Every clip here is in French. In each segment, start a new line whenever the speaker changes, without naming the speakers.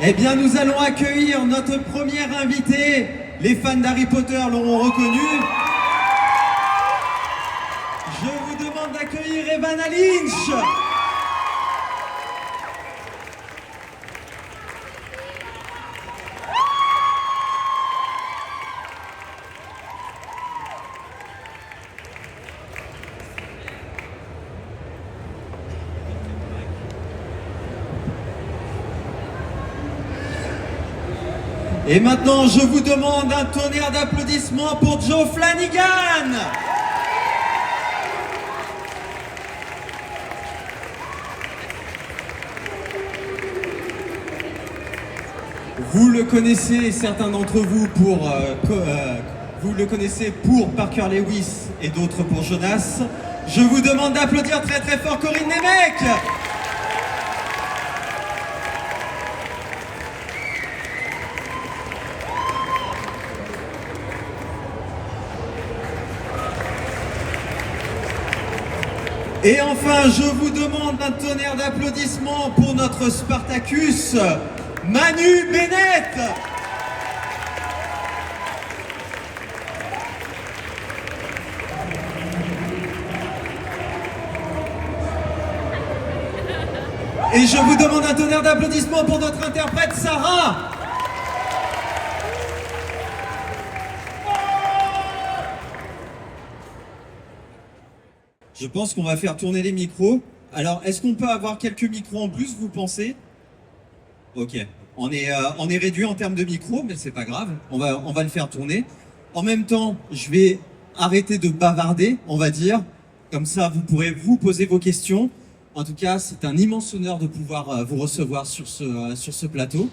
Eh bien, nous allons accueillir notre première invitée. Les fans d'Harry Potter l'auront reconnu. Je vous demande d'accueillir Evanna Lynch. Et maintenant, je vous demande un tonnerre d'applaudissements pour Joe Flanagan. Vous le connaissez, certains d'entre vous, vous le connaissez pour Parker Lewis et d'autres pour Jonas. Je vous demande d'applaudir très très fort Corinne Nemec. Et enfin, je vous demande un tonnerre d'applaudissements pour notre Spartacus, Manu Bennett. Et je vous demande un tonnerre d'applaudissements pour notre interprète Sarah. Je pense qu'on va faire tourner les micros. Alors, est-ce qu'on peut avoir quelques micros en plus, vous pensez? Ok. On est réduit en termes de micros, mais c'est pas grave. On va le faire tourner. En même temps, je vais arrêter de bavarder, on va dire. Comme ça, vous pourrez vous poser vos questions. En tout cas, c'est un immense honneur de pouvoir vous recevoir sur ce plateau.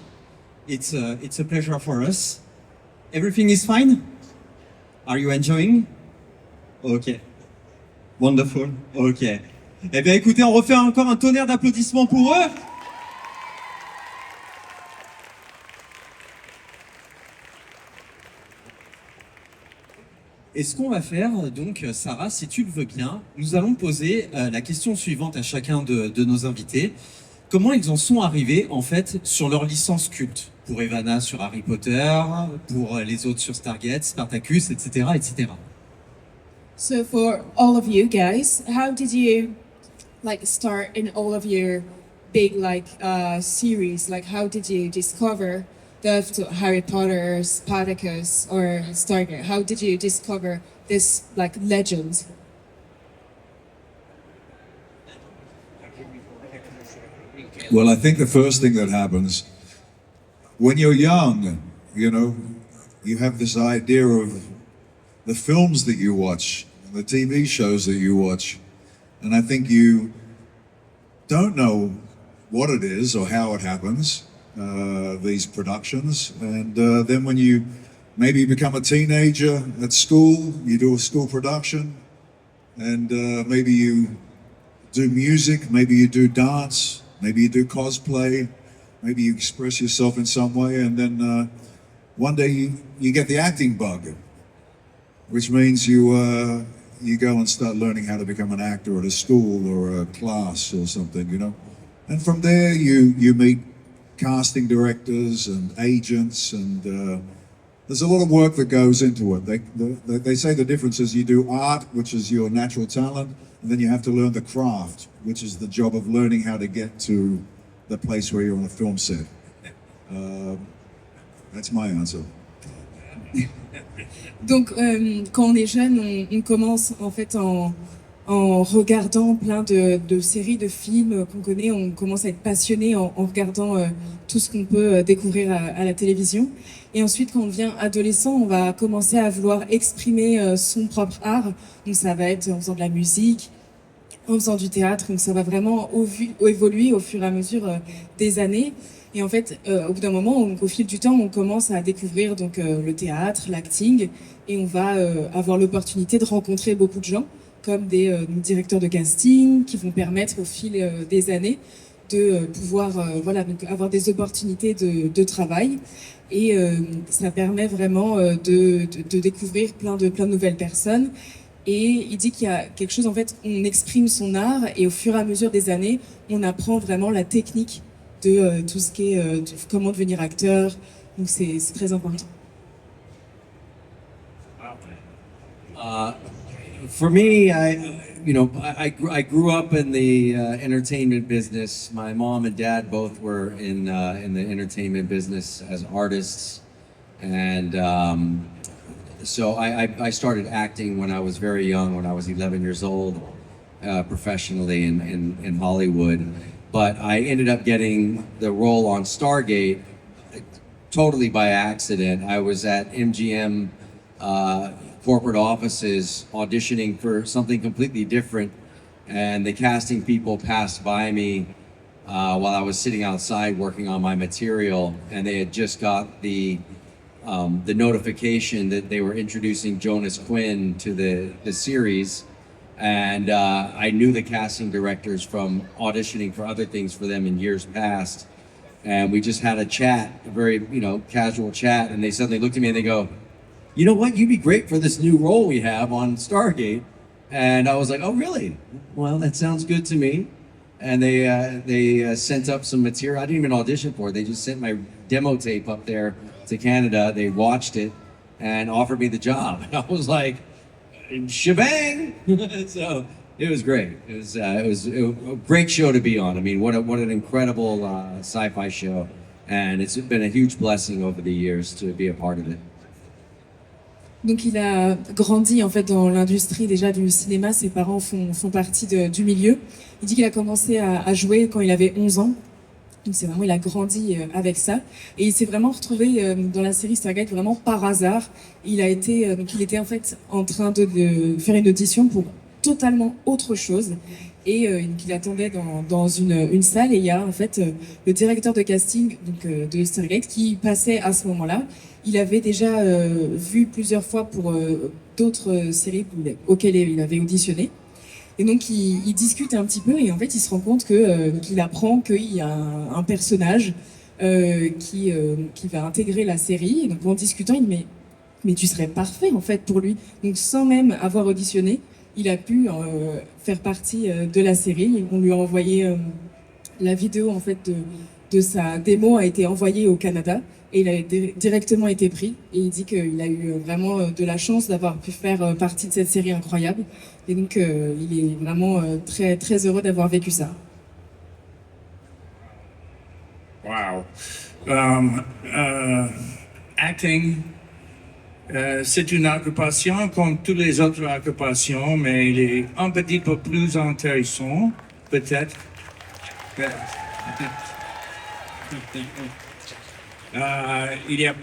It's a pleasure for us. Everything is fine? Are you enjoying? Ok. Wonderful. Ok. Eh bien, écoutez, on refait encore un tonnerre d'applaudissements pour eux. Et ce qu'on va faire, donc, Sarah, si tu le veux bien, nous allons poser la question suivante à chacun de nos invités. Comment ils en sont arrivés, en fait, sur leur licence culte? Pour Evanna sur Harry Potter, pour les autres sur Stargate, Spartacus, etc., etc.
So for all of you guys, how did you start in all of your big series? Like how did you discover the Harry Potter, Spartacus, or Stargate? How did you discover this legend?
Well, I think the first thing that happens when you're young, you have this idea of the films that you watch, the TV shows that you watch, and I think you don't know what it is or how it happens, these productions, and then when you maybe become a teenager at school, you do a school production, and maybe you do music, maybe you do dance, maybe you do cosplay, maybe you express yourself in some way, and then one day you get the acting bug, which means you go and start learning how to become an actor at a school or a class or something, And from there you meet casting directors and agents, and there's a lot of work that goes into it. They say the difference is you do art, which is your natural talent, and then you have to learn the craft, which is the job of learning how to get to the place where you're on a film set. That's my answer.
Donc, quand on est jeune, on commence en fait en regardant plein de séries, de films qu'on connaît. On commence à être passionné en regardant tout ce qu'on peut découvrir à la télévision. Et ensuite, quand on devient adolescent, on va commencer à vouloir exprimer son propre art. Donc, ça va être en faisant de la musique, en faisant du théâtre. Donc, ça va vraiment évoluer au fur et à mesure des années. Et en fait, au bout d'un moment, au fil du temps, on commence à découvrir le théâtre, l'acting, et on va avoir l'opportunité de rencontrer beaucoup de gens, comme des directeurs de casting, qui vont permettre au fil des années de pouvoir avoir des opportunités de travail. Et ça permet vraiment de découvrir plein de nouvelles personnes. Et il dit qu'il y a quelque chose, en fait, on exprime son art, et au fur et à mesure des années, on apprend vraiment la technique de tout ce qui est comment devenir acteur. Donc c'est très important.
For me, I grew up in the entertainment business. My mom and dad both were in the entertainment business as artists, and so I started acting when I was very young, when I was 11 years old, professionally in Hollywood. But I ended up getting the role on Stargate totally by accident. I was at MGM corporate offices auditioning for something completely different, and the casting people passed by me while I was sitting outside working on my material, and they had just got the notification that they were introducing Jonas Quinn to the series, and I knew the casting directors from auditioning for other things for them in years past, and we just had a chat, a very casual chat, and they suddenly looked at me and they go, "You know what? You'd be great for this new role we have on Stargate." And I was like, "Oh, really? Well, that sounds good to me." And they sent up some material. I didn't even audition for it. They just sent my demo tape up there to Canada. They watched it and offered me the job. And I was like, shebang! So it was great. It was a great show to be on. I mean, what an incredible sci-fi show. And it's been a huge blessing over the years to be a part of it.
Donc il a grandi en fait dans l'industrie déjà du cinéma, ses parents font partie du milieu. Il dit qu'il a commencé à jouer quand il avait 11 ans. Donc c'est vraiment, il a grandi avec ça. Et il s'est vraiment retrouvé dans la série Stargate vraiment par hasard. Il était en fait en train de faire une audition pour totalement autre chose. Et qu'il attendait dans une salle. Et il y a en fait le directeur de casting de Stargate qui passait à ce moment-là. Il avait déjà vu plusieurs fois pour d'autres séries auxquelles il avait auditionné. Et donc il discute un petit peu et en fait il se rend compte qu'il apprend qu'il y a un personnage qui va intégrer la série. Et donc en discutant, il dit mais tu serais parfait en fait pour lui. Donc sans même avoir auditionné, il a pu faire partie de la série. On lui a envoyé la vidéo en fait de sa démo a été envoyée au Canada. Et il a directement été pris. Et il dit qu'il a eu vraiment de la chance d'avoir pu faire partie de cette série incroyable. Et donc, il est vraiment très, très heureux d'avoir vécu ça.
Wow. Acting, c'est une occupation comme toutes les autres occupations, mais il est un petit peu plus intéressant, peut-être. Il y a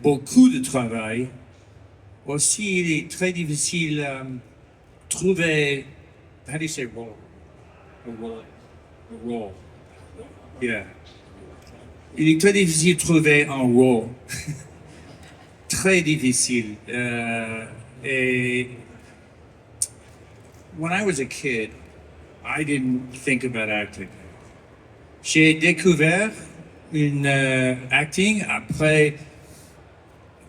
beaucoup de travail. Aussi, il est très difficile de trouver. How do you say role? A role. Yeah. Il est très difficile de trouver un rôle. Très difficile. Et when I was a kid, I didn't think about acting. J'ai découvert une acting après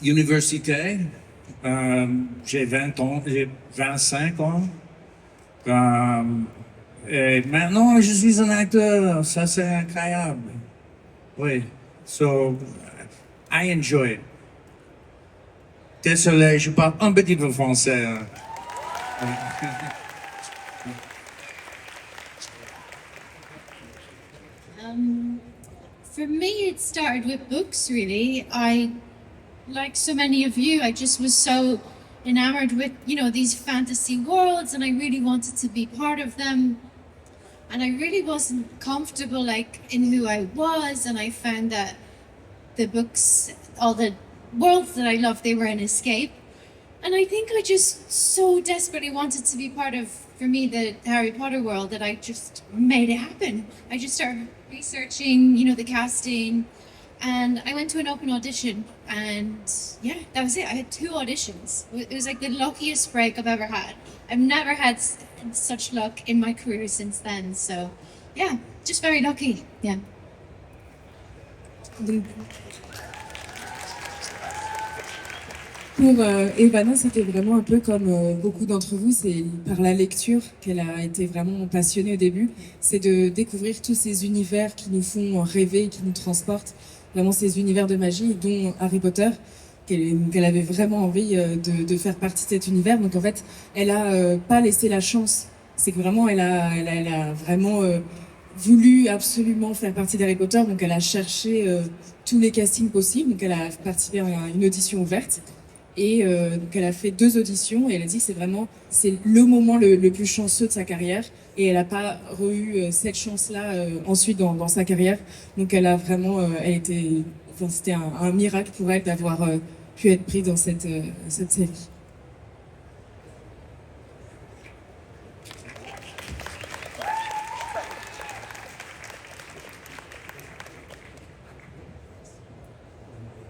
université. J'ai 20 ans, j'ai 25 ans. Et maintenant, je suis un acteur. Ça, c'est incroyable. Oui. So, I enjoy it. Désolé, je parle un petit peu français.
For me, it started with books, really. Like so many of you, I just was so enamored with, these fantasy worlds, and I really wanted to be part of them. And I really wasn't comfortable, in who I was, and I found that the books, all the worlds that I loved, they were an escape. And I think I just so desperately wanted to be part of, for me, the Harry Potter world that I just made it happen. I just started researching, the casting, and I went to an open audition, and yeah, that was it. I had 2 auditions. It was like the luckiest break I've ever had. I've never had such luck in my career since then. So yeah, just very lucky. Yeah.
Pour Evana, c'était vraiment un peu comme beaucoup d'entre vous, c'est par la lecture qu'elle a été vraiment passionnée au début. C'est de découvrir tous ces univers qui nous font rêver, qui nous transportent, vraiment ces univers de magie, dont Harry Potter, qu'elle avait vraiment envie de faire partie de cet univers. Donc en fait, elle a pas laissé la chance. C'est que vraiment, elle a vraiment voulu absolument faire partie d'Harry Potter. Donc elle a cherché tous les castings possibles. Donc elle a participé à une audition ouverte. Et donc elle a fait 2 auditions et elle a dit que c'est le moment le plus chanceux de sa carrière et elle n'a pas eu cette chance-là ensuite dans sa carrière. Donc elle a vraiment, c'était un miracle pour elle d'avoir pu être prise dans cette série.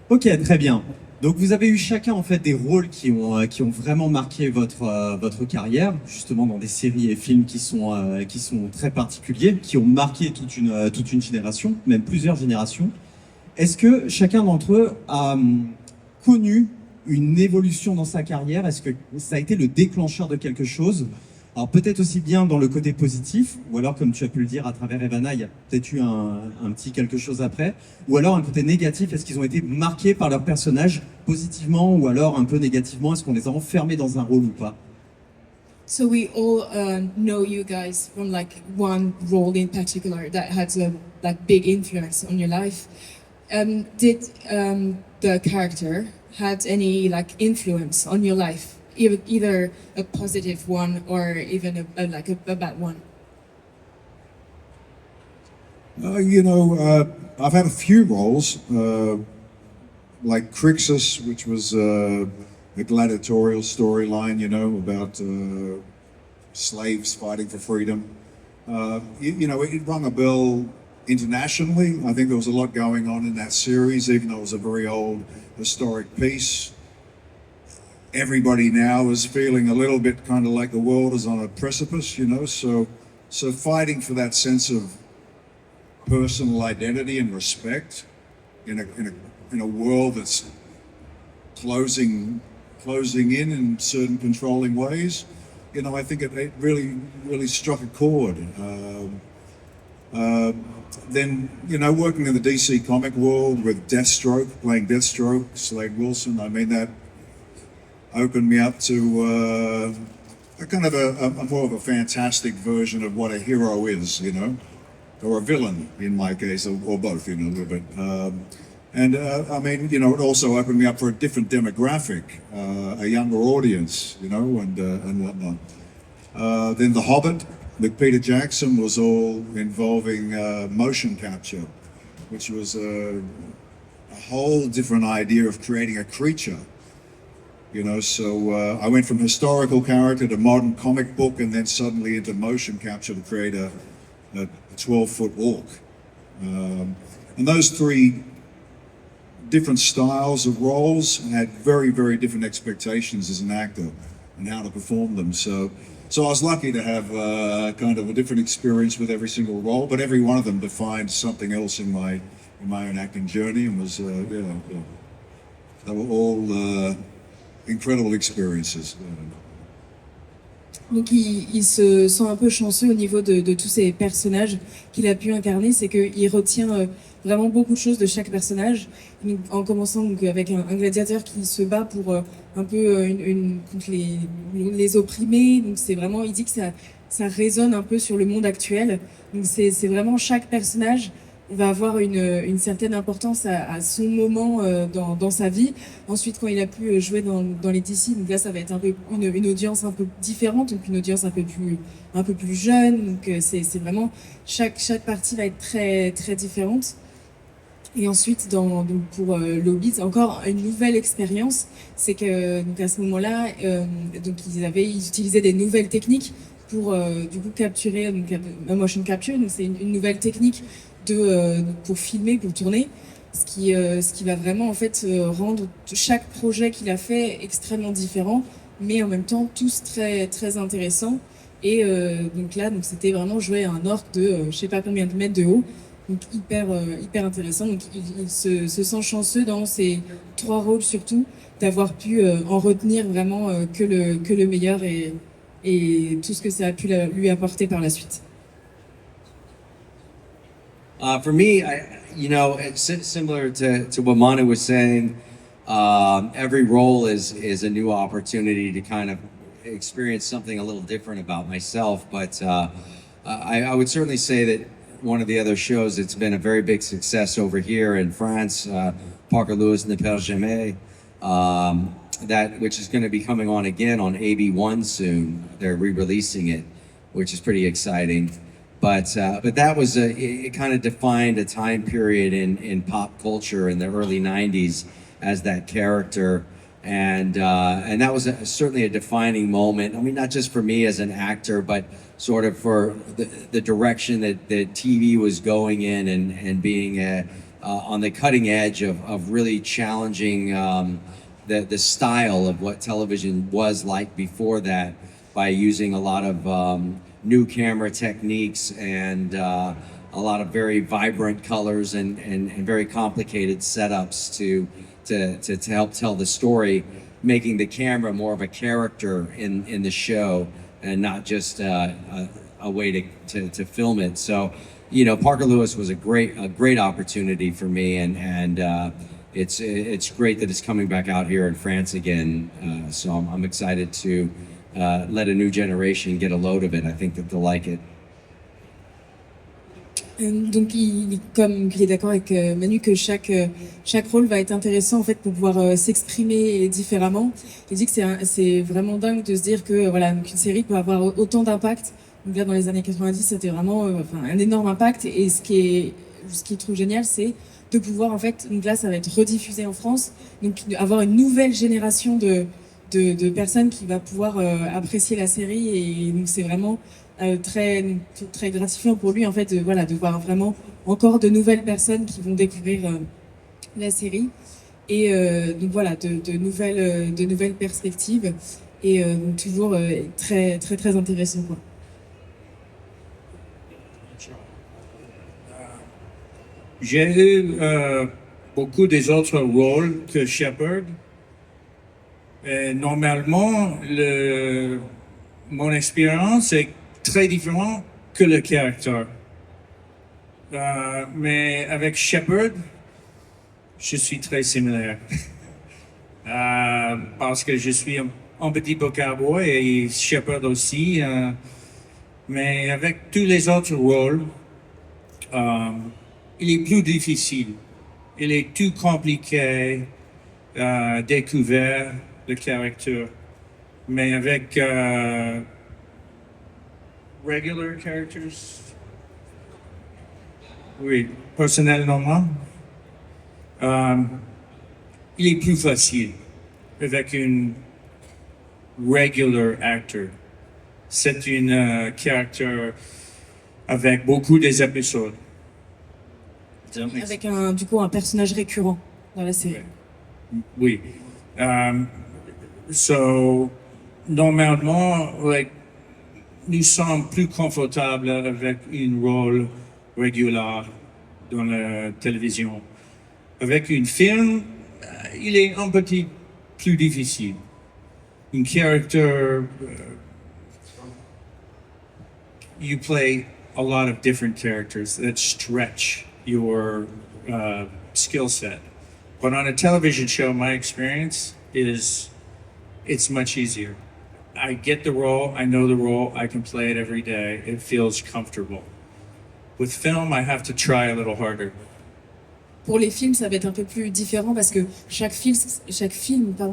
Ok, très bien. Donc vous avez eu chacun en fait des rôles qui ont vraiment marqué votre carrière, justement dans des séries et films qui sont très particuliers, qui ont marqué toute une génération, même plusieurs générations. Est-ce que chacun d'entre eux a connu une évolution dans sa carrière? Est-ce que ça a été le déclencheur de quelque chose? Alors peut-être aussi bien dans le côté positif, ou alors comme tu as pu le dire à travers Evana, il y a peut-être eu un petit quelque chose après, ou alors un côté négatif, est-ce qu'ils ont été marqués par leur personnage positivement ou alors un peu négativement, est-ce qu'on les a enfermés dans un rôle ou pas?
So we all know you guys from like one role in particular that had a like big influence on your life. Did the character had any like influence on your life? Either a positive one or even a bad one.
I've had a few roles, like Crixus, which was a gladiatorial storyline, about slaves fighting for freedom. It rung a bell internationally. I think there was a lot going on in that series, even though it was a very old historic piece. Everybody now is feeling a little bit kind of like the world is on a precipice, so fighting for that sense of personal identity and respect in a world that's closing in certain controlling ways, I think it really struck a chord. Then, working in the DC comic world with Deathstroke, playing Deathstroke, Slade Wilson, I mean, that opened me up to a kind of a more of a fantastic version of what a hero is, or a villain in my case, or both, a little bit. It also opened me up for a different demographic, a younger audience, and whatnot. Then The Hobbit with Peter Jackson was all involving motion capture, which was a whole different idea of creating a creature. So I went from historical character to modern comic book and then suddenly into motion capture to create a 12-foot orc. And those 3 different styles of roles had very, very different expectations as an actor and how to perform them. So I was lucky to have kind of a different experience with every single role, but every one of them defined something else in my own acting journey and was, they were all incredible experiences.
Donc il se sent un peu chanceux au niveau de tous ces personnages qu'il a pu incarner, c'est qu'il retient vraiment beaucoup de choses de chaque personnage, donc, en commençant donc, avec un gladiateur qui se bat pour un peu contre les opprimés, donc c'est vraiment, il dit que ça résonne un peu sur le monde actuel, donc c'est vraiment chaque personnage va avoir une certaine importance à son moment dans sa vie. Ensuite, quand il a pu jouer dans les DC, donc là, ça va être un peu une audience un peu différente, donc une audience un peu plus jeune. Donc c'est vraiment chaque partie va être très très différente. Et ensuite, donc pour Hobbit, encore une nouvelle expérience, c'est que donc à ce moment-là, donc ils utilisaient des nouvelles techniques pour du coup capturer donc un motion capture. Donc c'est une nouvelle technique pour filmer, pour tourner, ce qui va vraiment en fait rendre chaque projet qu'il a fait extrêmement différent, mais en même temps tous très très intéressants. Et donc c'était vraiment jouer un orc de je sais pas combien de mètres de haut, donc hyper intéressant. Donc il se sent chanceux dans 3 rôles surtout, d'avoir pu en retenir vraiment que le meilleur et tout ce que ça a pu lui apporter par la suite.
For me, it's similar to what Manu was saying. Every role is a new opportunity to kind of experience something a little different about myself. But I would certainly say that one of the other shows that's been a very big success over here in France, Parker Lewis Ne Perd Jamais, which is going to be coming on again on AB1 soon. They're re-releasing it, which is pretty exciting. But that was it kind of defined a time period in pop culture in the early 90s as that character. And that was certainly a defining moment. I mean, not just for me as an actor, but sort of for the direction that TV was going in and being on the cutting edge of really challenging the style of what television was like before that by using a lot of new camera techniques and a lot of very vibrant colors and very complicated setups to help tell the story, making the camera more of a character in the show and not just a way to film it. So, Parker Lewis was a great opportunity for me, and it's great that it's coming back out here in France again. So I'm excited to let a new generation get a load of it. I think that they'll like it.
Donc, comme il est d'accord avec Manu que chaque rôle va être intéressant en fait pour pouvoir s'exprimer différemment. Il dit que c'est vraiment dingue de se dire que voilà, donc une série peut avoir autant d'impact. Donc là, dans les années 90, c'était vraiment un énorme impact. Et ce qui est trop génial, c'est de pouvoir en fait, donc là, ça va être rediffusé en France, donc avoir une nouvelle génération de personnes qui va pouvoir apprécier la série. Et donc c'est vraiment très gratifiant pour lui en fait de voir vraiment encore de nouvelles personnes qui vont découvrir la série et donc voilà de nouvelles perspectives et donc toujours très très très intéressant quoi.
J'ai eu beaucoup des autres rôles que Shepard. Et normalement, mon expérience est très différente que le caractère. Mais avec Shepard, je suis très similaire. Parce que je suis un petit peu cowboy et Shepard aussi. Mais avec tous les autres rôles, il est plus difficile. Il est tout compliqué, découvert le caractère. Mais avec regular characters, oui, personnellement, il est plus facile avec une regular actor. C'est un caractère avec beaucoup des épisodes.
Avec un personnage récurrent dans la série.
Oui. So, normalement, nous sommes plus confortables avec un rôle régulier dans la télévision. Avec un film, il est un petit plus difficile. Un character, you play a lot of different characters that stretch your skill set. But on a television show, my experience is it's much easier. I get the role, I know the role, I can play it every day. It feels comfortable. With film, I have to try a little harder.
Pour les films, ça va être un peu plus différent parce que chaque film,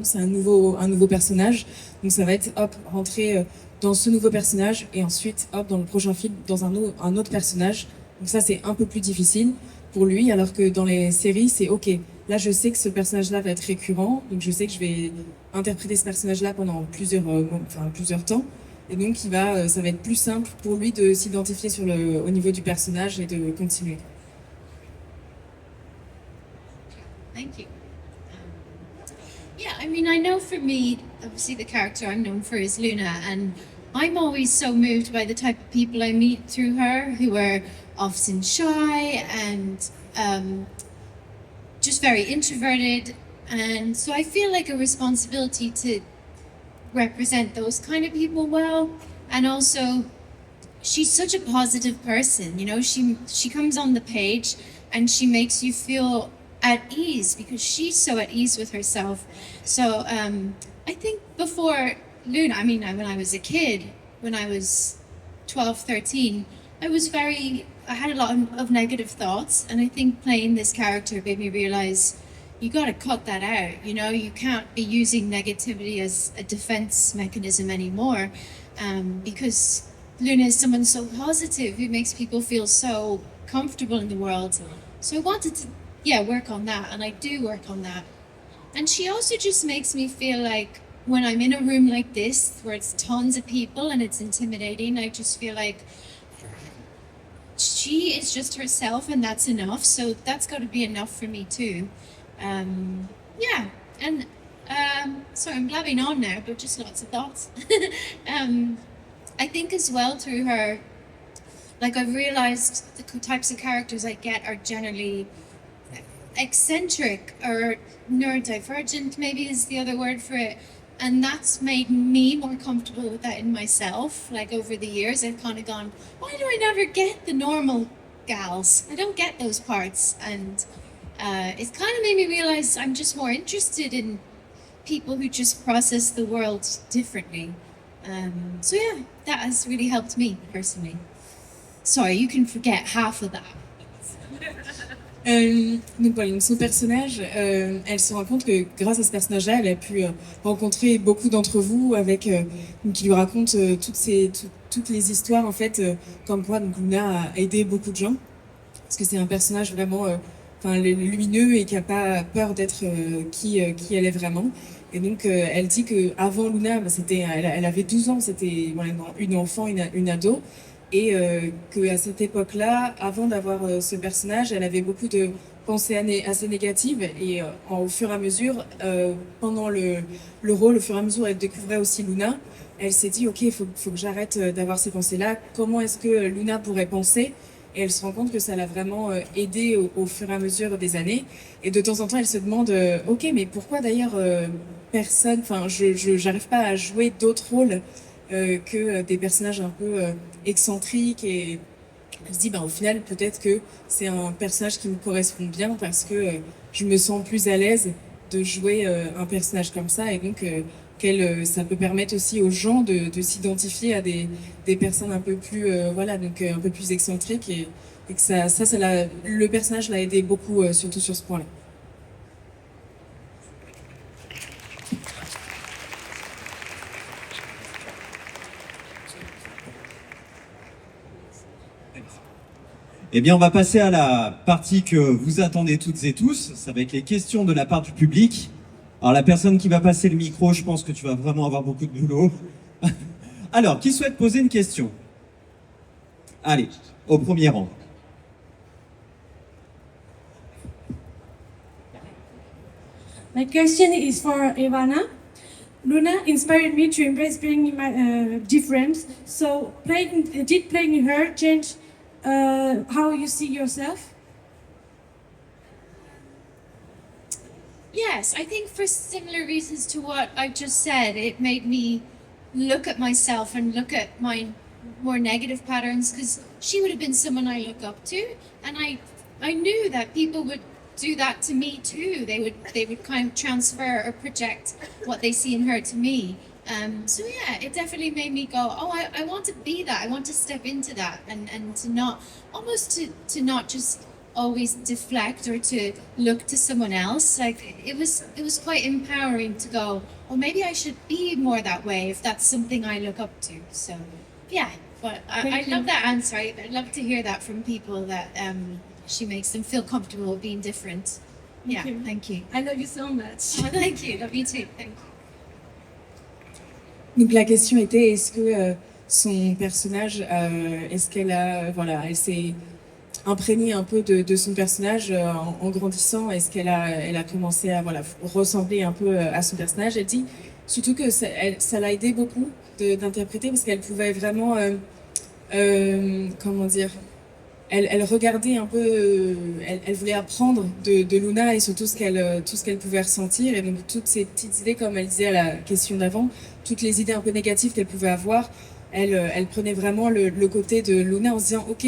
c'est un nouveau personnage. Donc ça va être rentrer dans ce nouveau personnage et ensuite dans le prochain film dans un autre personnage. Donc ça c'est un peu plus difficile pour lui, alors que dans les séries c'est ok. Là je sais que ce personnage-là va être récurrent, donc je sais que je vais interpréter ce personnage-là pendant plusieurs temps. Et donc ça va être plus simple pour lui de s'identifier au niveau du personnage et de continuer.
Thank you. Yeah, I mean, I know for me, obviously the character I'm known for is Luna, and I'm always so moved by the type of people I meet through her, who are often shy and just very introverted. And so I feel like a responsibility to represent those kind of people well. And also, she's such a positive person, you know, she comes on the page and she makes you feel at ease because she's so at ease with herself. So I think before Luna, I mean, when I was a kid, when I was 12, 13, I had a lot of negative thoughts, and I think playing this character made me realize you got to cut that out. You know, you can't be using negativity as a defense mechanism anymore, because Luna is someone so positive who makes people feel so comfortable in the world. So I wanted to, work on that, and I do work on that. And she also just makes me feel like when I'm in a room like this, where it's tons of people and it's intimidating, I just feel like she is just herself and that's enough. So that's got to be enough for me too. Sorry, I'm blabbing on now, but just lots of thoughts. I think as well through her, like I've realized the types of characters I get are generally eccentric or neurodivergent, maybe is the other word for it. And that's made me more comfortable with that in myself. Like over the years, I've kind of gone, why do I never get the normal gals? I don't get those parts. And it's kind of made me realize I'm just more interested in people who just process the world differently. So yeah, that has really helped me personally. Sorry, you can forget half of that.
Donc voilà, donc son personnage, elle se rend compte que grâce à ce personnage-là, elle a pu rencontrer beaucoup d'entre vous avec, qui lui raconte toutes les histoires en fait, comme quoi donc Luna a aidé beaucoup de gens, parce que c'est un personnage vraiment lumineux et qui a pas peur d'être qui elle est vraiment. Et donc elle dit que avant Luna, elle avait 12 ans, c'était voilà, une enfant, une ado. Et qu'à cette époque-là, avant d'avoir ce personnage, elle avait beaucoup de pensées assez négatives. Et au fur et à mesure, pendant le rôle, au fur et à mesure, elle découvrait aussi Luna. Elle s'est dit, ok, il faut que j'arrête d'avoir ces pensées-là. Comment est-ce que Luna pourrait penser? Et elle se rend compte que ça l'a vraiment aidée au fur et à mesure des années. Et de temps en temps, elle se demande, ok, mais pourquoi d'ailleurs personne, enfin, j'arrive pas à jouer d'autres rôles que des personnages un peu excentriques, et elle se dit au final peut-être que c'est un personnage qui me correspond bien parce que je me sens plus à l'aise de jouer un personnage comme ça, et donc ça peut permettre aussi aux gens de s'identifier à des personnes un peu plus un peu plus excentriques, et que le personnage l'a aidé beaucoup surtout sur ce point-là.
Eh bien, on va passer à la partie que vous attendez toutes et tous. Ça va être les questions de la part du public. Alors, la personne qui va passer le micro, je pense que tu vas vraiment avoir beaucoup de boulot. Alors, qui souhaite poser une question? Allez, au premier rang.
My question is for Ivana. Luna inspired me to embrace being different. So, did playing her change how you see yourself?
Yes, I think for similar reasons to what I just said, it made me look at myself and look at my more negative patterns, because she would have been someone I look up to, and I knew that people would do that to me too. They would kind of transfer or project what they see in her to me. So yeah, it definitely made me go, oh, I want to be that. I want to step into that, and to not not just always deflect or to look to someone else. Like it was quite empowering to go, well, maybe I should be more that way if that's something I look up to. So yeah, but I love that answer. I love to hear that from people, that she makes them feel comfortable being different. Yeah, thank you.
I love you so much.
Oh, thank you. Love you too. Thank you.
Donc la question était, est-ce que son personnage, est-ce qu'elle a, elle s'est imprégnée un peu de son personnage en grandissant? Est-ce qu'elle a commencé à ressembler un peu à son personnage? Elle dit surtout que ça l'a aidé beaucoup d'interpréter, parce qu'elle pouvait vraiment, comment dire, elle regardait un peu, elle voulait apprendre de Luna et surtout tout ce qu'elle pouvait ressentir. Et donc toutes ces petites idées, comme elle disait à la question d'avant, toutes les idées un peu négatives qu'elle pouvait avoir, elle prenait vraiment le côté de Luna en se disant, ok,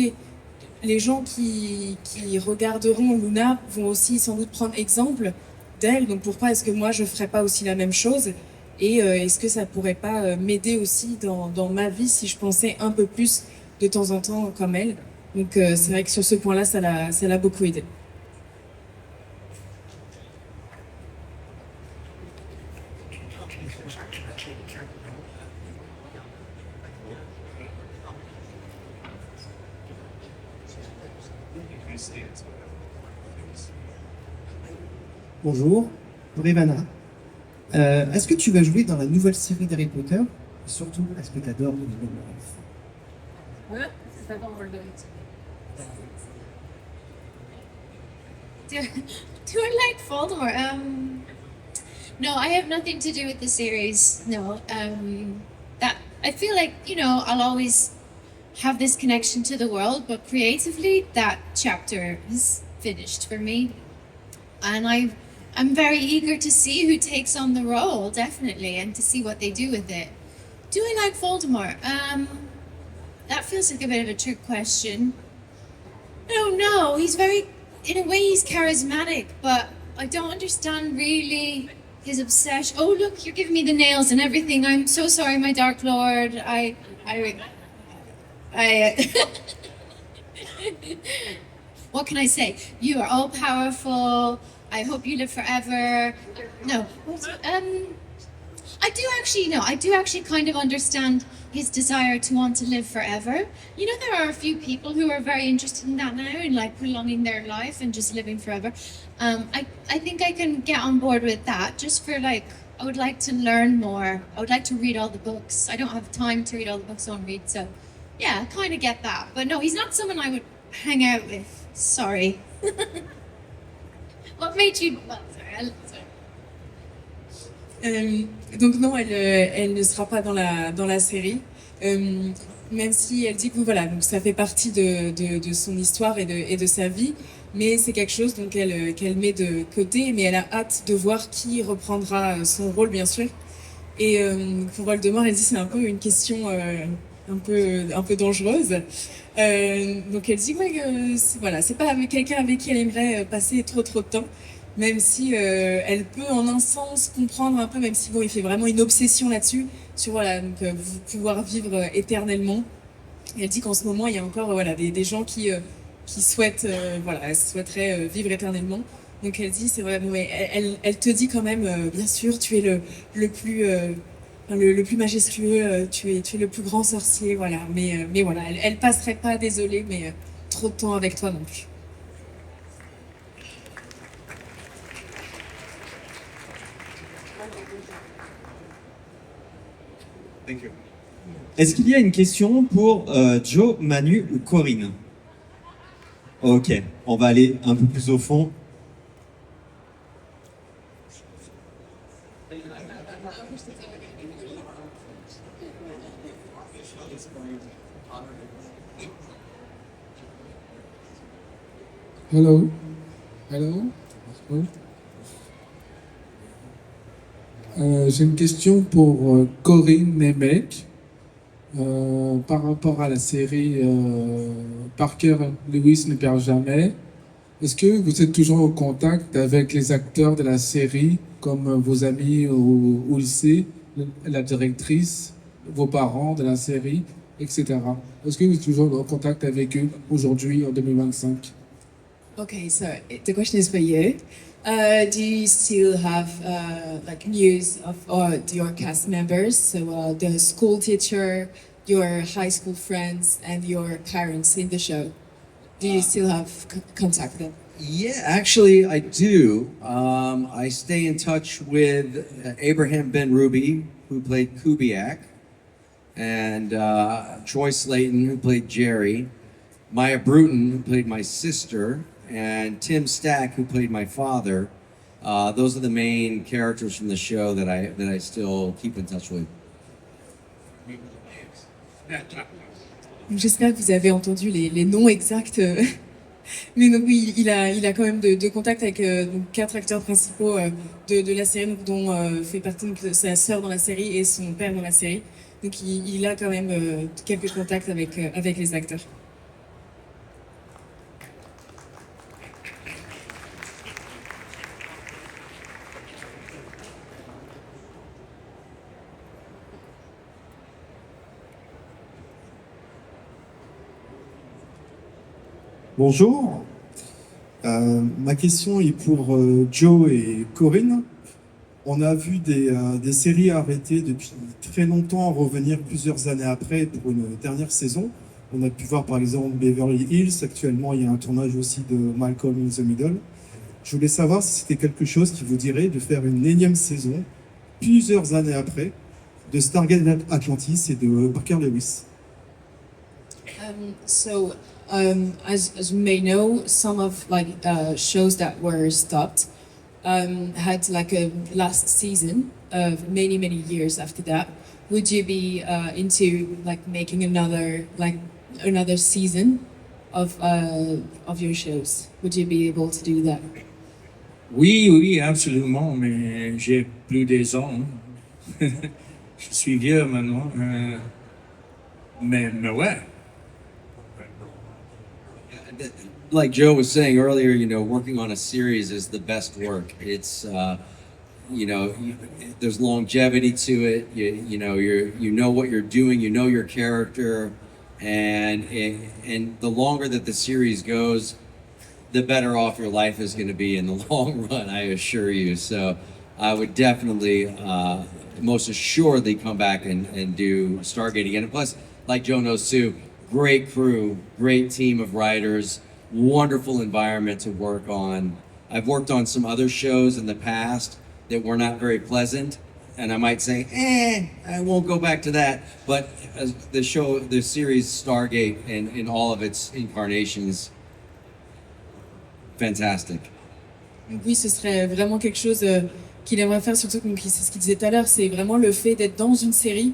les gens qui regarderont Luna vont aussi sans doute prendre exemple d'elle. Donc pourquoi est-ce que moi je ferais pas aussi la même chose? Et est-ce que ça pourrait pas m'aider aussi dans ma vie si je pensais un peu plus de temps en temps comme elle? Donc c'est vrai que sur ce point-là, ça l'a beaucoup aidé.
Bonjour, pour Ivana. Est-ce que tu vas jouer dans la nouvelle série d'Harry Potter? Et surtout, est-ce que tu adores le
Do I like Voldemort? No, I have nothing to do with the series. No, that I feel like I'll always have this connection to the world, but creatively, that chapter is finished for me, and I'm very eager to see who takes on the role, definitely, and to see what they do with it. Do I like Voldemort? That feels like a bit of a trick question. No, he's in a way, he's charismatic, but I don't understand really his obsession. Oh, look, you're giving me the nails and everything. I'm so sorry, my Dark Lord. I what can I say? You are all powerful. I hope you live forever. No, I do actually kind of understand his desire to want to live forever. There are a few people who are very interested in that now, in like prolonging their life and just living forever. I think I can get on board with that, just for I would like to learn more. I would like to read all the books. I don't have time to read all the books on read, so yeah, I kind of get that. But no, he's not someone I would hang out with. Sorry. What made you? Oh, sorry.
Donc non, elle ne sera pas dans la série, même si elle dit que voilà, donc ça fait partie de son histoire et de sa vie, mais c'est quelque chose donc qu'elle met de côté, mais elle a hâte de voir qui reprendra son rôle, bien sûr. Et pour Voldemort, elle dit c'est un peu une question un peu dangereuse. Donc elle dit voilà, c'est pas avec quelqu'un avec qui elle aimerait passer trop de temps. Même si elle peut en un sens comprendre un peu, même si bon, il fait vraiment une obsession là-dessus, sur voilà, donc pouvoir vivre éternellement. Et elle dit qu'en ce moment, il y a encore voilà des gens qui souhaitent souhaiteraient vivre éternellement. Donc elle dit c'est vrai, mais elle te dit quand même bien sûr, tu es le plus majestueux, tu es le plus grand sorcier, voilà. Mais voilà, elle passerait pas, désolée, mais trop de temps avec toi non plus.
Est-ce qu'il y a une question pour Joe, Manu ou Corinne? Ok, on va aller un peu plus au fond.
Hello. J'ai une question pour Corinne Nemec par rapport à la série Parker Lewis ne perd jamais. Est-ce que vous êtes toujours en contact avec les acteurs de la série, comme vos amis au lycée, la directrice, vos parents de la série, etc. Est-ce que vous êtes toujours en contact avec eux aujourd'hui en 2025?
Okay, so the question is for you. Do you still have news of your cast members, so the school teacher, your high school friends, and your parents in the show? Do you still have contact with them?
Yeah, actually, I do. I stay in touch with Abraham Ben Ruby, who played Kubiak, and Troy Slayton, who played Jerry, Maya Bruton, who played my sister, and Tim Stack, who played my father. Those are the main characters from the show that I still keep in touch with.
Donc, j'espère que vous avez entendu les noms exacts. Mais donc oui, il a quand même de contacts avec donc, 4 acteurs principaux de la série, donc, dont fait partie donc, sa sœur dans la série et son père dans la série. Donc il a quand même quelques contacts avec les acteurs.
Bonjour. Ma question est pour Joe et Corinne. On a vu des séries arrêtées depuis très longtemps revenir plusieurs années après pour une dernière saison. On a pu voir par exemple Beverly Hills. Actuellement, il y a un tournage aussi de Malcolm in the Middle. Je voulais savoir si c'était quelque chose qui vous dirait de faire une énième saison, plusieurs années après, de Stargate Atlantis et de Parker Lewis.
As you may know, some of shows that were stopped had like a last season of many years after that. Would you be into like making another season of your shows? Would you be able to do that?
Oui, absolument, mais j'ai plus des ans. Je suis vieux maintenant. Mais ouais.
Like Joe was saying earlier, working on a series is the best work. It's, there's longevity to it. You know what you're doing. You know your character, and the longer that the series goes, the better off your life is going to be in the long run. I assure you. So, I would definitely, most assuredly, come back and do Stargate again. And plus, like Joe knows too. Great crew, great team of writers, wonderful environment to work on. I've worked on some other shows in the past that were not very pleasant, and I might say, I won't go back to that. But the series Stargate in all of its incarnations, fantastic.
Donc oui, ce serait vraiment quelque chose qu'il aimerait faire, surtout comme c'est ce qu'il disait tout à l'heure, c'est vraiment le fait d'être dans une série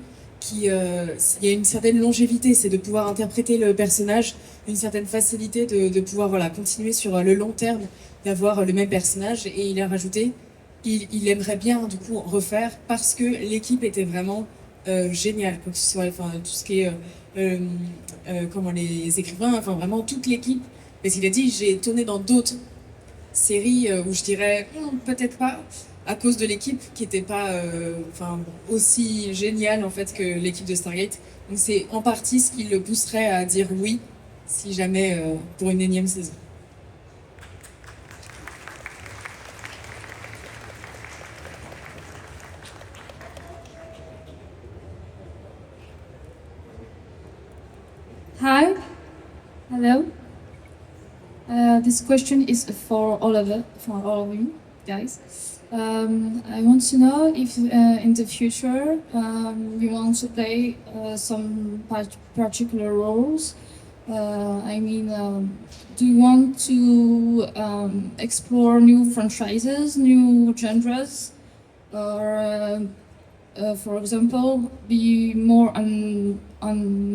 il y a une certaine longévité, c'est de pouvoir interpréter le personnage, une certaine facilité de pouvoir continuer sur le long terme, d'avoir le même personnage. Et il a rajouté, il aimerait bien du coup refaire parce que l'équipe était vraiment géniale, quoi que ce soit, tout ce qui est comment les écrivains, vraiment toute l'équipe. Parce qu'il a dit, j'ai tourné dans d'autres séries où je dirais peut-être pas, à cause de l'équipe qui n'était pas aussi géniale en fait que l'équipe de Stargate. Donc c'est en partie ce qui le pousserait à dire oui si jamais pour une énième saison.
Hi, hello. This question is for all of you guys. I want to know if in the future you want to play some particular roles. Do you want to explore new franchises, new genres, or for example, be more on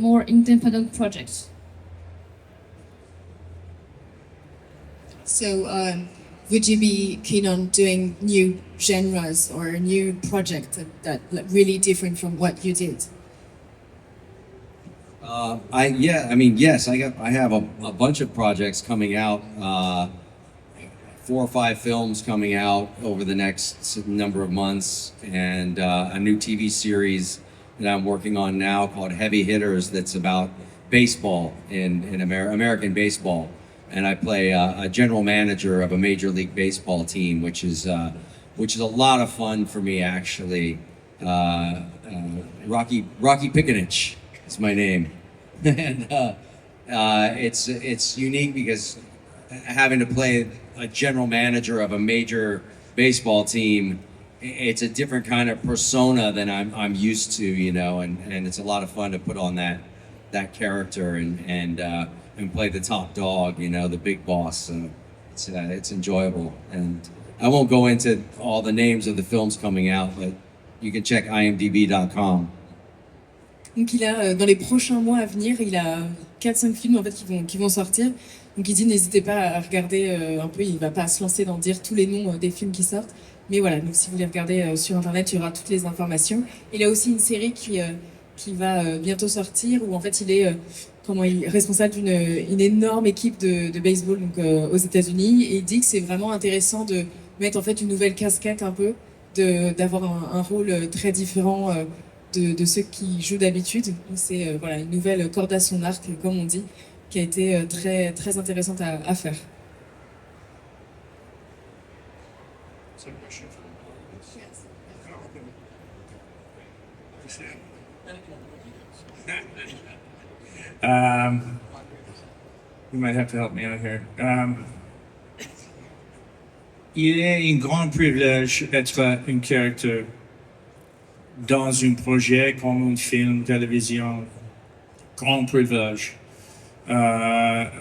more independent projects?
So, would you be keen on doing new genres or a new project that really different from what you did?
Yes. I have a bunch of projects coming out. 4 or 5 films coming out over the next number of months, and a new TV series that I'm working on now called Heavy Hitters. That's about baseball in American baseball. And I play a general manager of a Major League Baseball team, which is a lot of fun for me actually. Rocky Piconich is my name, and it's unique because having to play a general manager of a major baseball team, it's a different kind of persona than I'm used to, and it's a lot of fun to put on that character and play the top dog, the big boss. So it's enjoyable. And I won't go into all the names of the films coming out, but you can check imdb.com.
Donc il a, dans les prochains mois à venir, il a 4-5 films en fait qui vont sortir. Donc il dit n'hésitez pas à regarder un peu, il va pas se lancer dans dire tous les noms des films qui sortent. Mais voilà, donc si vous les regardez sur internet, il y aura toutes les informations. Il a aussi une série qui va bientôt sortir où en fait il est il est responsable d'une énorme équipe de baseball donc aux États-Unis et il dit que c'est vraiment intéressant de mettre en fait une nouvelle casquette un peu, d'avoir un rôle très différent de ceux qui jouent d'habitude. Donc c'est voilà une nouvelle corde à son arc comme on dit, qui a été très très intéressante à faire.
You might have to help me out here. Il est un grand privilège d'être un character dans un projet comme un film, télévision. Grand privilège. As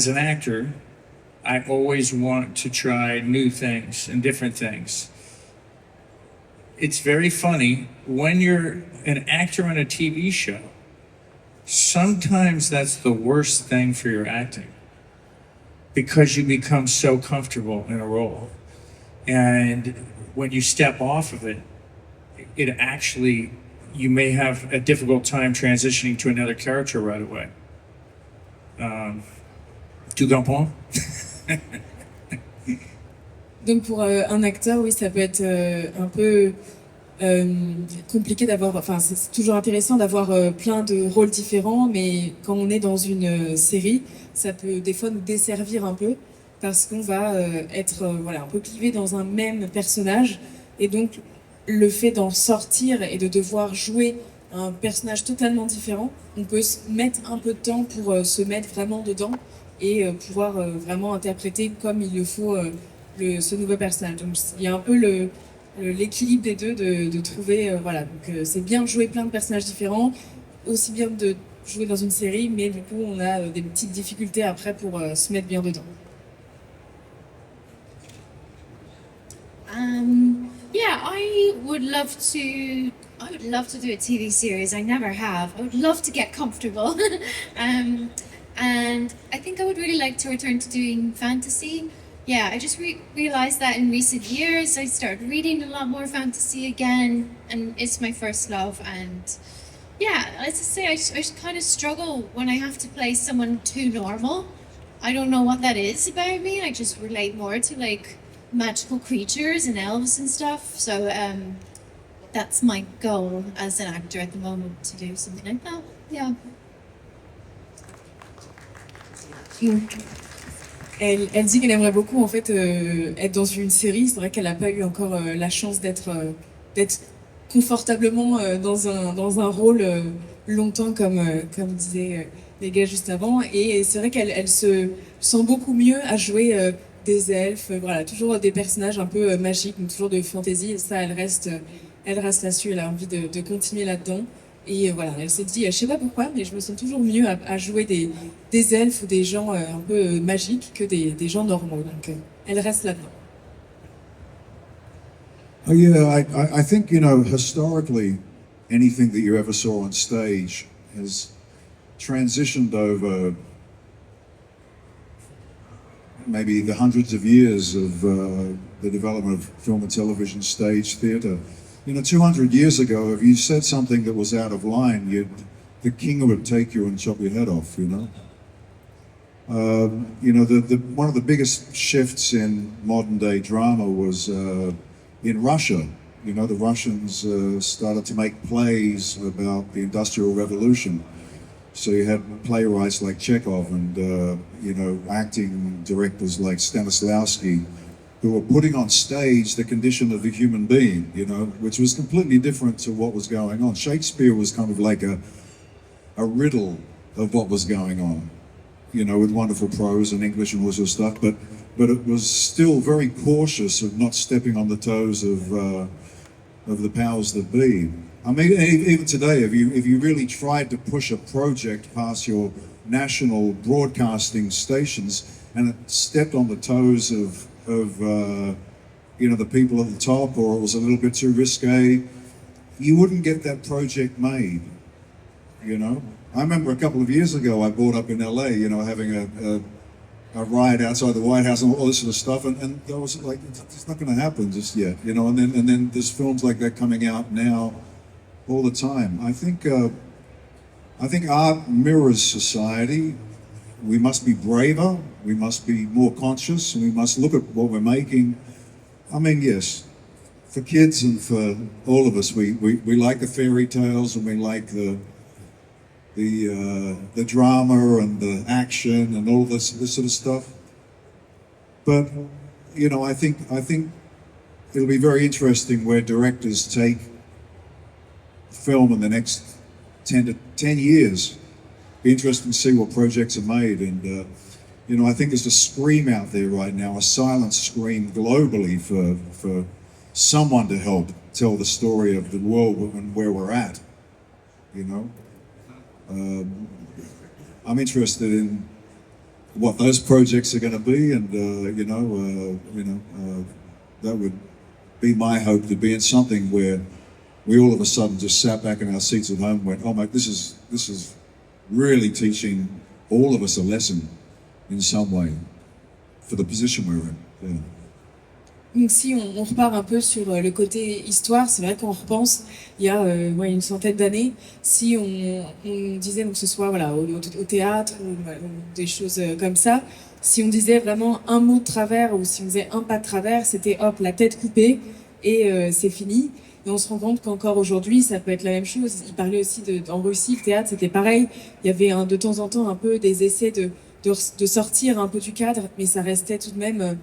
an actor, I always want to try new things and different things. It's very funny when you're an actor on a TV show. Sometimes that's the worst thing for your acting because you become so comfortable in a role. And when you step off of it, it actually, you may have a difficult time transitioning to another character right away. Tu comprends?
Donc pour un acteur, oui, ça peut être un peu compliqué d'avoir, enfin c'est toujours intéressant d'avoir plein de rôles différents, mais quand on est dans une série, ça peut des fois nous desservir un peu parce qu'on va être voilà, un peu clivé dans un même personnage et donc le fait d'en sortir et de devoir jouer un personnage totalement différent, on peut se mettre un peu de temps pour se mettre vraiment dedans et pouvoir vraiment interpréter comme il le faut ce nouveau personnage. Donc il y a un peu l'équilibre des deux de trouver, voilà, donc c'est bien de jouer plein de personnages différents, aussi bien de jouer dans une série, mais du coup on a des petites difficultés après pour se mettre bien dedans.
Yeah, I would love to do a TV series. I never have. I would love to get comfortable. And I think I would really like to return to doing fantasy. Yeah, I just realized that in recent years I started reading a lot more fantasy again, and it's my first love. And yeah, as I say, I kind of struggle when I have to play someone too normal. I don't know what that is about me. I just relate more to like magical creatures and elves and stuff. So that's my goal as an actor at the moment, to do something like that. Yeah.
Elle dit qu'elle aimerait beaucoup en fait être dans une série. C'est vrai qu'elle n'a pas eu encore la chance d'être confortablement dans un rôle longtemps comme disaient les gars juste avant. Et c'est vrai qu'elle se sent beaucoup mieux à jouer des elfes, voilà, toujours des personnages un peu magiques, mais toujours de fantasy. Et ça, elle reste là-dessus. Elle a envie de continuer là-dedans. Et voilà, elle s'est dit, je sais pas pourquoi, mais je me sens toujours mieux à jouer des elfes ou des gens un peu magiques que des gens normaux. Donc, elle reste là-dedans.
Oh yeah, I think, you know, historically, anything that you ever saw on stage has transitioned over maybe the hundreds of years of the development of film and television, stage, theatre. You know, 200 years ago, if you said something that was out of line, the king would take you and chop your head off, you know. You know, one of the biggest shifts in modern day drama was in Russia. You know, the Russians started to make plays about the Industrial Revolution. So you had playwrights like Chekhov and, you know, acting directors like Stanislavski, who were putting on stage the condition of the human being, you know, which was completely different to what was going on. Shakespeare was kind of like a riddle of what was going on, you know, with wonderful prose and English and all sorts of stuff, but it was still very cautious of not stepping on the toes of the powers that be. I mean, even today, if you really tried to push a project past your national broadcasting stations and it stepped on the toes of you know, the people at the top, or it was a little bit too risque, you wouldn't get that project made, you know. I remember a couple of years ago, I brought up in LA, you know, having a riot outside the White House and all this sort of stuff, and I was like, it's not going to happen just yet, you know. And then there's films like that coming out now all the time. I think art mirrors society. We must be braver, we must be more conscious, and we must look at what we're making. I mean, yes, for kids and for all of us, we like the fairy tales, and we like the drama and the action and all this sort of stuff. But you know, I think it'll be very interesting where directors take film in the next 10 years. Be interesting to see what projects are made, and you know, I think there's a scream out there right now, a silent scream globally for someone to help tell the story of the world and where we're at. You know, I'm interested in what those projects are going to be, and that would be my hope, to be in something where we all of a sudden just sat back in our seats at home and went, oh my, this is really teaching all of us a lesson in some way for the position we're in. Yeah.
Donc si on repart un peu sur le côté histoire, c'est vrai qu'on repense il y a une centaine d'années, si on disait, donc que ce soit voilà, au théâtre ou des choses comme ça, si on disait vraiment un mot de travers ou si on faisait un pas de travers, c'était hop, la tête coupée et c'est fini. Et on se rend compte qu'encore aujourd'hui, ça peut être la même chose. Il parlait aussi en Russie, le théâtre, c'était pareil. Il y avait de temps en temps un peu des essais de sortir un peu du cadre, mais ça restait tout de même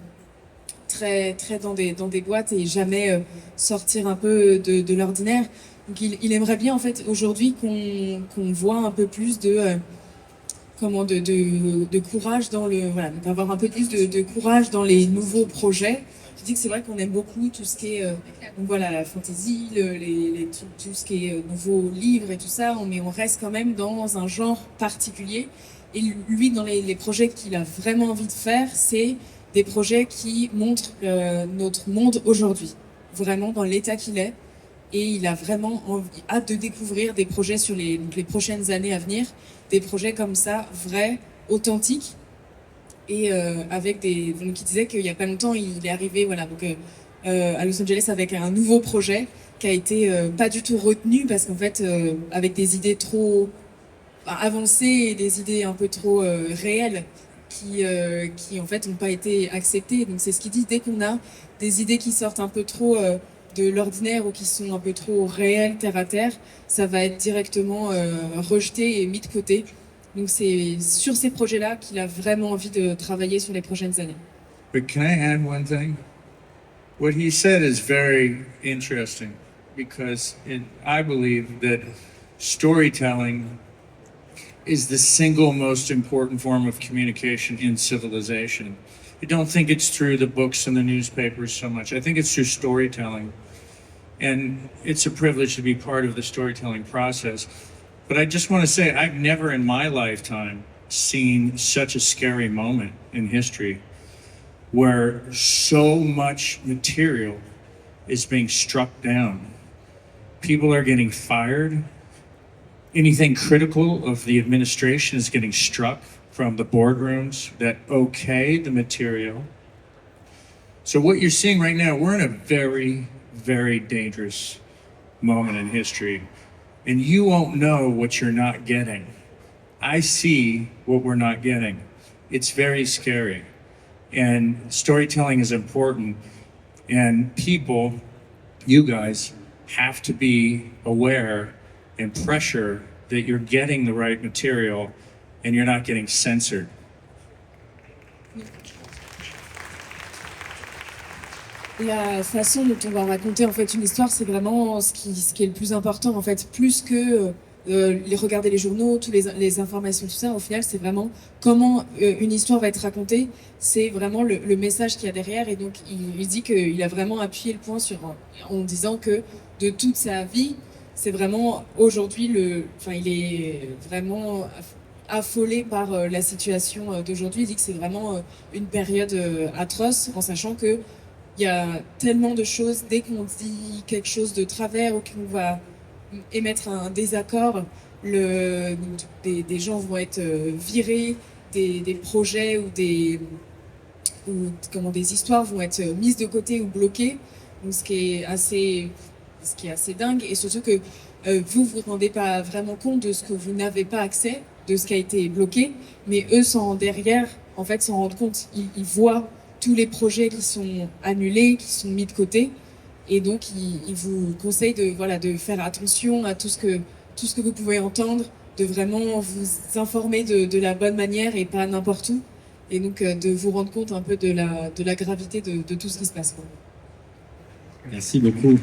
très, très dans des boîtes et jamais sortir un peu de l'ordinaire. Donc il aimerait bien en fait aujourd'hui qu'on voit un peu plus de courage dans d'avoir un peu plus de courage dans les nouveaux projets. Je dis que c'est vrai qu'on aime beaucoup tout ce qui est la fantasy, tout ce qui est nouveaux livres et tout ça, mais on reste quand même dans un genre particulier. Et lui, dans les projets qu'il a vraiment envie de faire, c'est des projets qui montrent notre monde aujourd'hui, vraiment dans l'état qu'il est. Et il a vraiment hâte de découvrir des projets sur les prochaines années à venir, des projets comme ça, vrais, authentiques. Et avec donc il disait qu'il y a pas longtemps, il est arrivé à Los Angeles avec un nouveau projet qui a été pas du tout retenu parce qu'en fait, avec des idées trop avancées et des idées un peu trop réelles qui en fait n'ont pas été acceptées. Donc c'est ce qu'il dit, dès qu'on a des idées qui sortent un peu trop de l'ordinaire ou qui sont un peu trop réelles, terre à terre, ça va être directement rejeté et mis de côté. Donc c'est sur ces projets-là qu'il a vraiment envie de travailler sur les prochaines années.
But can I add one thing? What he said is very interesting because I believe that storytelling is the single most important form of communication in civilization. I don't think it's through the books and the newspapers so much. I think it's through storytelling. And it's a privilege to be part of the storytelling process. But I just want to say, I've never in my lifetime seen such a scary moment in history where so much material is being struck down. People are getting fired. Anything critical of the administration is getting struck from the boardrooms that okay the material. So what you're seeing right now, we're in a very, very dangerous moment in history. And you won't know what you're not getting. I see what we're not getting. It's very scary. And storytelling is important. And people, you guys, have to be aware and pressure that you're getting the right material and you're not getting censored.
La façon dont on va raconter en fait une histoire, c'est vraiment ce qui est le plus important en fait, plus que regarder les journaux, toutes les informations, tout ça. Au final, c'est vraiment comment une histoire va être racontée. C'est vraiment le message qu'il y a derrière. Et donc, il dit qu'il a vraiment appuyé le point en disant que de toute sa vie, c'est vraiment aujourd'hui il est vraiment affolé par la situation d'aujourd'hui. Il dit que c'est vraiment une période atroce, en sachant que il y a tellement de choses, dès qu'on dit quelque chose de travers ou qu'on va émettre un désaccord, des gens vont être virés, des projets ou des histoires vont être mises de côté ou bloquées. Donc, ce qui est assez dingue, et surtout que vous rendez pas vraiment compte de ce que vous n'avez pas accès, de ce qui a été bloqué, mais eux derrière, en fait, s'en rendent compte. Ils voient tous les projets qui sont annulés, qui sont mis de côté, et donc ils vous conseillent de faire attention à tout ce que vous pouvez entendre, de vraiment vous informer de la bonne manière et pas n'importe où, et donc de vous rendre compte un peu de la gravité de tout ce qui se passe, quoi.
Merci beaucoup.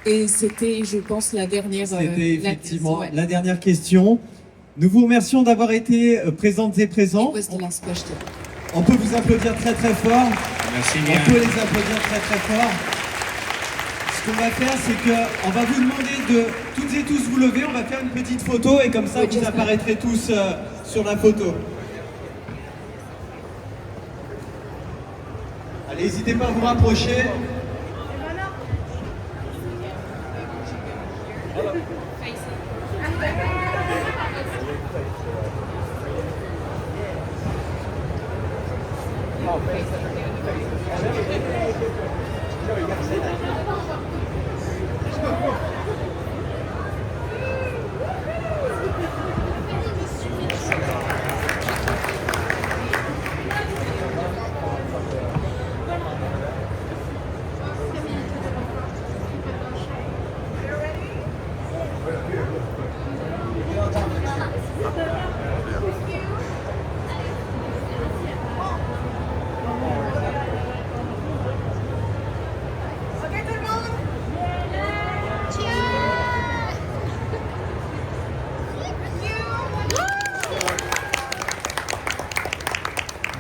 Et c'était, je pense, la dernière.
C'était effectivement
ouais.
la dernière question. Nous vous remercions d'avoir été présentes et présents.
It was the last question.
On peut vous applaudir très très fort.
Merci
On
bien.
peut les applaudir très très fort. Ce qu'on va faire, c'est qu'on va vous demander de toutes et tous vous lever. On va faire une petite photo et comme ça,
Oui,
vous
j'espère.
apparaîtrez tous sur la photo. Allez, n'hésitez pas à vous rapprocher.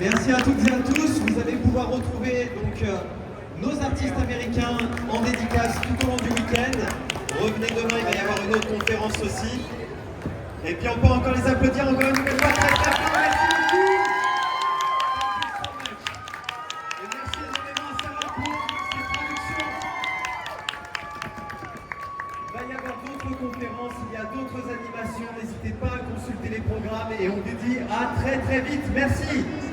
Merci à toutes et à tous. Vous allez pouvoir retrouver donc nos artistes américains en dédicace tout au long du week-end. Revenez demain, il va y avoir une autre conférence aussi. Et puis on peut encore les applaudir encore une nouvelle fois très très fort. Merci beaucoup. Et merci énormément à Sarah pour cette traduction. Il va y avoir d'autres conférences, il y a d'autres animations. N'hésitez pas à consulter les programmes et on vous dit à très très vite. Merci.